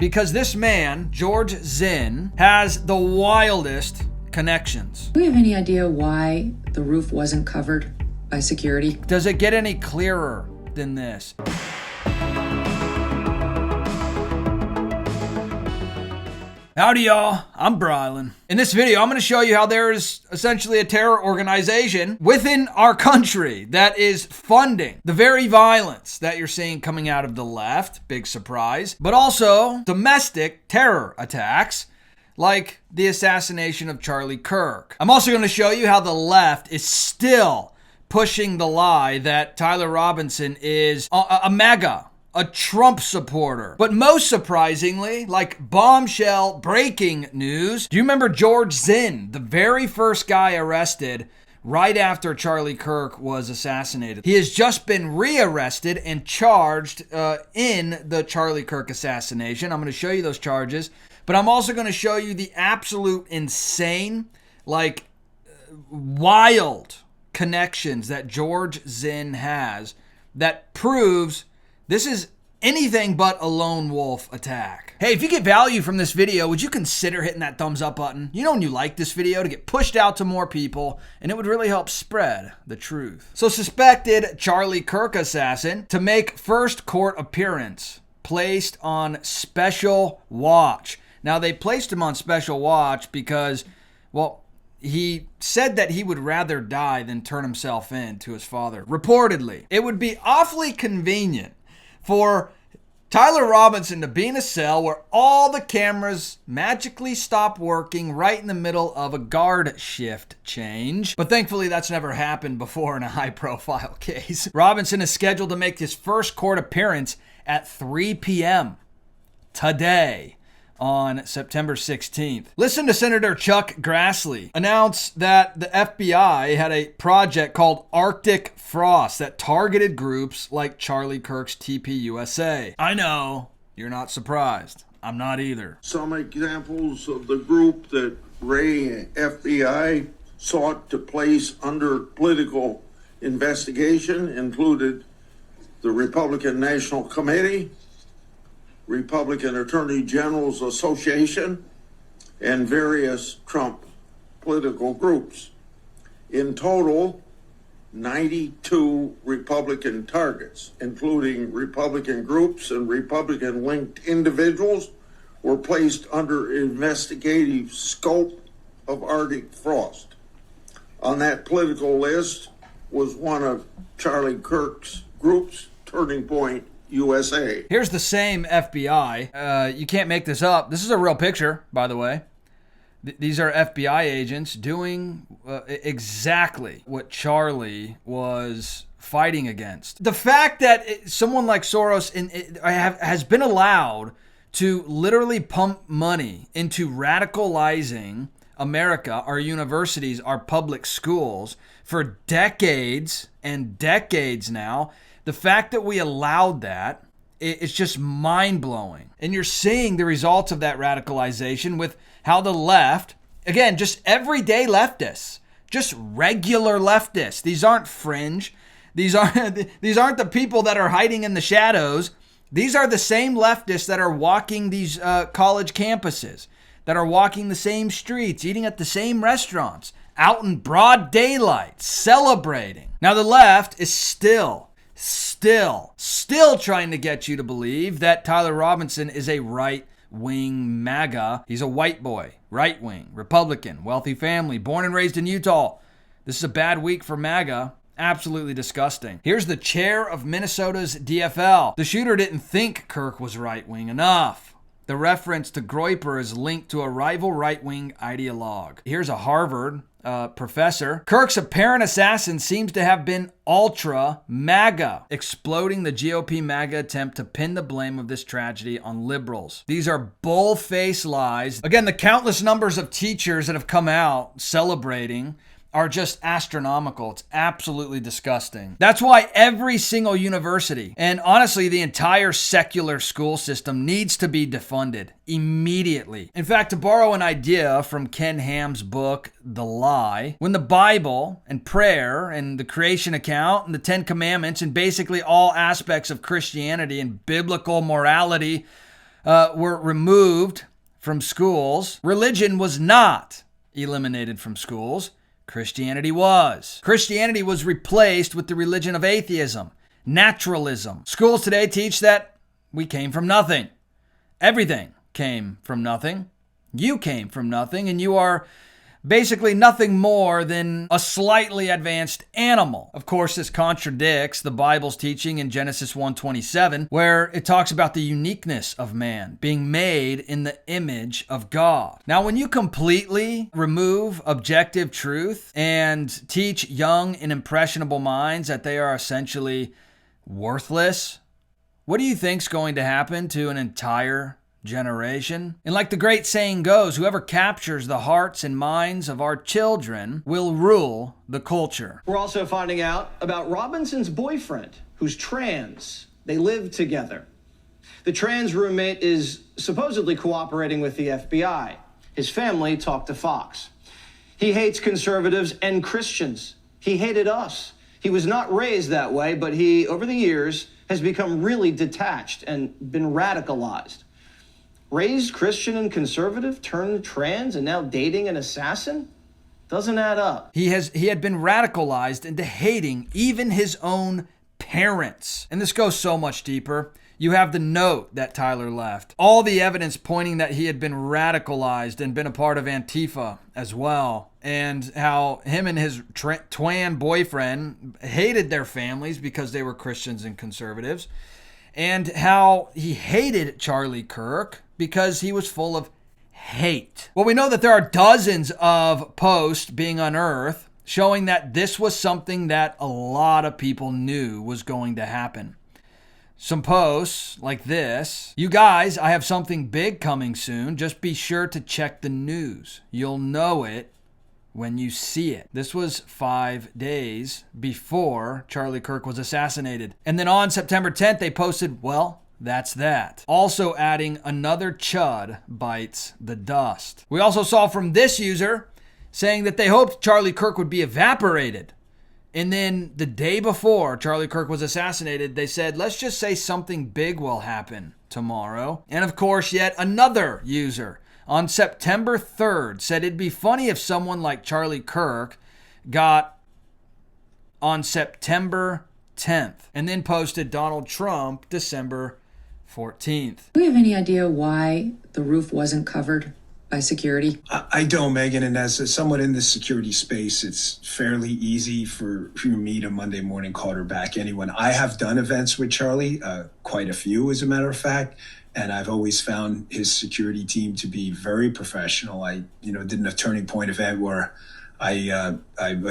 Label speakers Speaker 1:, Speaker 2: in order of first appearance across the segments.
Speaker 1: Because this man, George Zinn, has the wildest connections.
Speaker 2: Do we have any idea why the roof wasn't covered by security?
Speaker 1: Does it get any clearer than this? Howdy y'all, I'm Brylan. In this video, I'm going to show you how there is essentially a terror organization within our country that is funding the very violence that you're seeing coming out of the left, big surprise, but also domestic terror attacks like the assassination of Charlie Kirk. I'm also going to show you how the left is still pushing the lie that Tyler Robinson is a MAGA, a Trump supporter. But most surprisingly, like bombshell breaking news, do you remember George Zinn, the very first guy arrested right after Charlie Kirk was assassinated? He has just been rearrested and charged in the Charlie Kirk assassination. I'm going to show you those charges, but I'm also going to show you the absolute insane, wild connections that George Zinn has that proves this is anything but a lone wolf attack. Hey, if you get value from this video, would you consider hitting that thumbs up button? You know when you like this video to get pushed out to more people, and it would really help spread the truth. So suspected Charlie Kirk assassin to make first court appearance, placed on special watch. Now they placed him on special watch because, well, he said that he would rather die than turn himself in to his father. Reportedly, it would be awfully convenient for Tyler Robinson to be in a cell where all the cameras magically stop working right in the middle of a guard shift change. But thankfully, that's never happened before in a high-profile case. Robinson is scheduled to make his first court appearance at 3 p.m. today, on September 16th. Listen to Senator Chuck Grassley announce that the FBI had a project called Arctic Frost that targeted groups like Charlie Kirk's TPUSA. I know, you're not surprised. I'm not either.
Speaker 3: Some examples of the group that Ray FBI sought to place under political investigation included the Republican National Committee, Republican Attorney General's Association, and various Trump political groups. In total, 92 Republican targets, including Republican groups and Republican-linked individuals, were placed under investigative scope of Arctic Frost. On that political list was one of Charlie Kirk's groups, Turning Point USA.
Speaker 1: Here's the same FBI. You can't make this up. This is a real picture, by the way. These are FBI agents doing exactly what Charlie was fighting against. The fact that someone like Soros has been allowed to literally pump money into radicalizing America, our universities, our public schools, for decades and decades now, the fact that we allowed that, it's just mind-blowing. And you're seeing the results of that radicalization with how the left, again, just everyday leftists, just regular leftists. These aren't fringe. These aren't the people that are hiding in the shadows. These are the same leftists that are walking these college campuses, that are walking the same streets, eating at the same restaurants, out in broad daylight, celebrating. Now the left is still trying to get you to believe that Tyler Robinson is a right-wing MAGA. He's a white boy, right-wing, Republican, wealthy family, born and raised in Utah. This is a bad week for MAGA. Absolutely disgusting. Here's the chair of Minnesota's DFL. The shooter didn't think Kirk was right-wing enough. The reference to Groyper is linked to a rival right-wing ideologue. Here's a Harvard professor. Kirk's apparent assassin seems to have been ultra MAGA, exploding the GOP MAGA attempt to pin the blame of this tragedy on liberals. These are bull-faced lies. Again, the countless numbers of teachers that have come out celebrating are just astronomical. It's absolutely disgusting. That's why every single university, and honestly the entire secular school system, needs to be defunded immediately. In fact, to borrow an idea from Ken Ham's book, The Lie, when the Bible and prayer and the creation account and the Ten Commandments and basically all aspects of Christianity and biblical morality were removed from schools. Religion was not eliminated from schools. Christianity was. Christianity was replaced with the religion of atheism, naturalism. Schools today teach that we came from nothing. Everything came from nothing. You came from nothing, and you are basically nothing more than a slightly advanced animal. Of course, this contradicts the Bible's teaching in Genesis 1:27, where it talks about the uniqueness of man being made in the image of God. Now, when you completely remove objective truth and teach young and impressionable minds that they are essentially worthless, what do you think's going to happen to an entire generation? And like the great saying goes, whoever captures the hearts and minds of our children will rule the culture.
Speaker 4: We're also finding out about Robinson's boyfriend, who's trans. They live together. The trans roommate is supposedly cooperating with the FBI. His family talked to Fox. He hates conservatives and Christians. He hated us. He was not raised that way, but he, over the years, has become really detached and been radicalized. Raised Christian and conservative, turned trans, and now dating an assassin? Doesn't add up.
Speaker 1: He had been radicalized into hating even his own parents. And this goes so much deeper. You have the note that Tyler left. All the evidence pointing that he had been radicalized and been a part of Antifa as well. And how him and his twin boyfriend hated their families because they were Christians and conservatives. And how he hated Charlie Kirk because he was full of hate. Well, we know that there are dozens of posts being unearthed showing that this was something that a lot of people knew was going to happen. Some posts like this: "You guys, I have something big coming soon. Just be sure to check the news. You'll know it when you see it." This was 5 days before Charlie Kirk was assassinated. And then on September 10th, they posted, "Well, that's that." Also adding another chud bites the dust. We also saw from this user saying that they hoped Charlie Kirk would be evaporated. And then the day before Charlie Kirk was assassinated, they said, let's just say something big will happen tomorrow. And of course, yet another user on September 3rd said it'd be funny if someone like Charlie Kirk got on September 10th, and then posted Donald Trump December 14th.
Speaker 2: Do we have any idea why the roof wasn't covered by security?
Speaker 5: I don't, Megan, and as someone in the security space, it's fairly easy for me to Monday morning quarterback anyone. I have done events with Charlie, quite a few as a matter of fact, and I've always found his security team to be very professional. I did a Turning Point event where I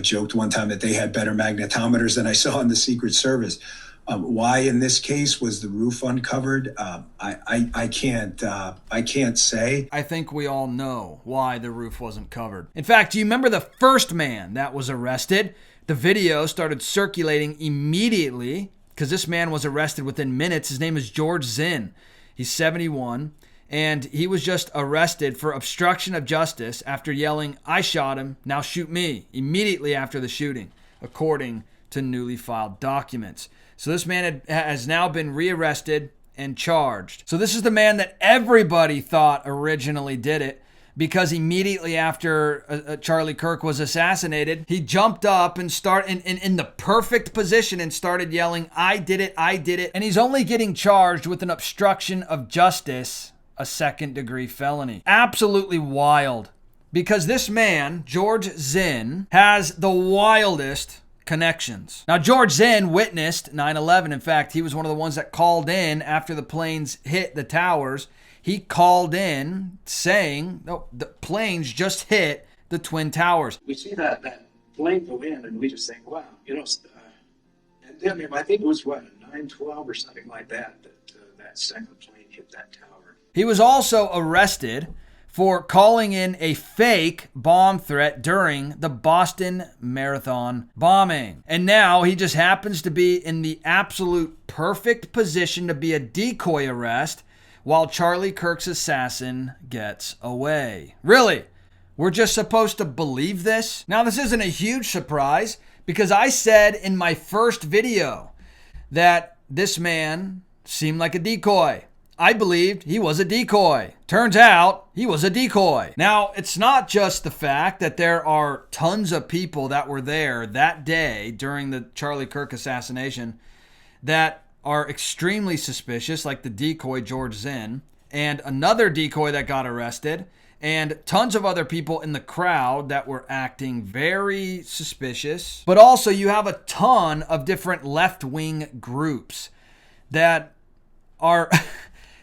Speaker 5: joked one time that they had better magnetometers than I saw in the Secret Service. Why in this case was the roof uncovered? I can't say.
Speaker 1: I think we all know why the roof wasn't covered. In fact, do you remember the first man that was arrested? The video started circulating immediately because this man was arrested within minutes. His name is George Zinn. He's 71, and he was just arrested for obstruction of justice after yelling, "I shot him, now shoot me," immediately after the shooting, according to newly filed documents. So this man has now been rearrested and charged. So this is the man that everybody thought originally did it, because immediately after Charlie Kirk was assassinated, he jumped up and started in the perfect position and started yelling, "I did it, I did it." And he's only getting charged with an obstruction of justice, a second-degree felony. Absolutely wild. Because this man, George Zinn, has the wildest connections. Now, George Zinn witnessed 9/11. In fact, he was one of the ones that called in after the planes hit the towers. He called in saying, "No, the planes just hit the Twin Towers."
Speaker 6: We see that plane go in, and we just think, wow, and then I think it was 9/12 or something like that that second plane hit that tower.
Speaker 1: He was also arrested for calling in a fake bomb threat during the Boston Marathon bombing. And now he just happens to be in the absolute perfect position to be a decoy arrest while Charlie Kirk's assassin gets away. Really? We're just supposed to believe this? Now, this isn't a huge surprise, because I said in my first video that this man seemed like a decoy. I believed he was a decoy. Turns out he was a decoy. Now, it's not just the fact that there are tons of people that were there that day during the Charlie Kirk assassination that are extremely suspicious, like the decoy George Zinn, and another decoy that got arrested, and tons of other people in the crowd that were acting very suspicious. But also you have a ton of different left-wing groups that are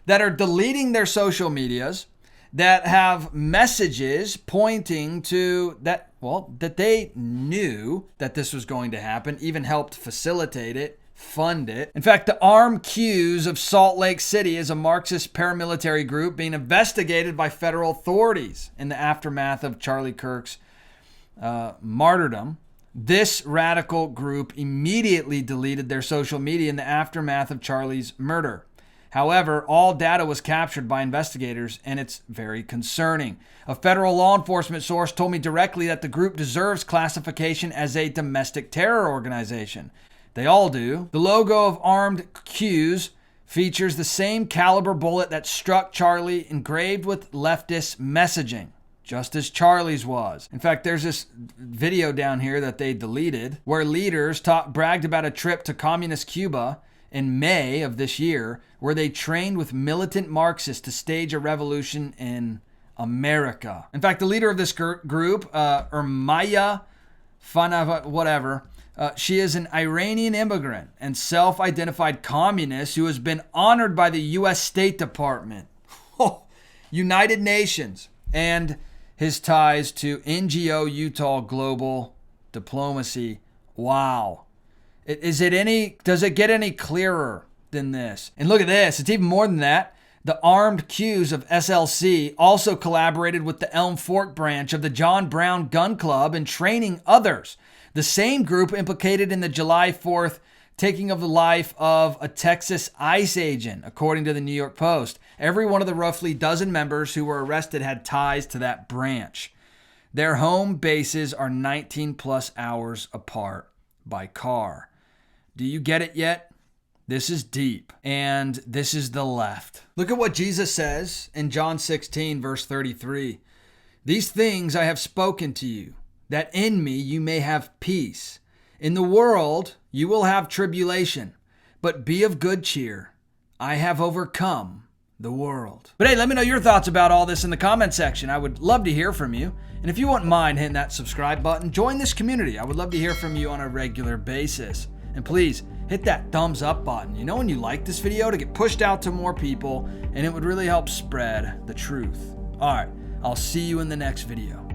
Speaker 1: that are deleting their social medias, that have messages pointing to that, well, that they knew that this was going to happen, even helped facilitate it, fund it. In fact, the Armed Qs of Salt Lake City is a Marxist paramilitary group being investigated by federal authorities in the aftermath of Charlie Kirk's martyrdom. This radical group immediately deleted their social media in the aftermath of Charlie's murder. However, all data was captured by investigators, and it's very concerning. A federal law enforcement source told me directly that the group deserves classification as a domestic terror organization. They all do. The logo of Armed Qs features the same caliber bullet that struck Charlie, engraved with leftist messaging, just as Charlie's was. In fact, there's this video down here that they deleted where leaders bragged about a trip to communist Cuba in May of this year, where they trained with militant Marxists to stage a revolution in America. In fact, the leader of this group, Ermaya Fanava, whatever, she is an Iranian immigrant and self-identified communist who has been honored by the U.S. State Department, United Nations, and his ties to NGO Utah Global Diplomacy. Wow. Does it get any clearer than this? And look at this. It's even more than that. The Armed Qs of SLC also collaborated with the Elm Fork branch of the John Brown Gun Club in training others. The same group implicated in the July 4th taking of the life of a Texas ICE agent, according to the New York Post. Every one of the roughly dozen members who were arrested had ties to that branch. Their home bases are 19 plus hours apart by car. Do you get it yet? This is deep, and this is the left. Look at what Jesus says in John 16, verse 33. These things I have spoken to you, that in me you may have peace. In the world you will have tribulation, but be of good cheer. I have overcome the world. But hey, let me know your thoughts about all this in the comment section. I would love to hear from you. And if you wouldn't mind hitting that subscribe button, join this community. I would love to hear from you on a regular basis. And please hit that thumbs up button. You know when you like this video, to get pushed out to more people, and it would really help spread the truth. All right, I'll see you in the next video.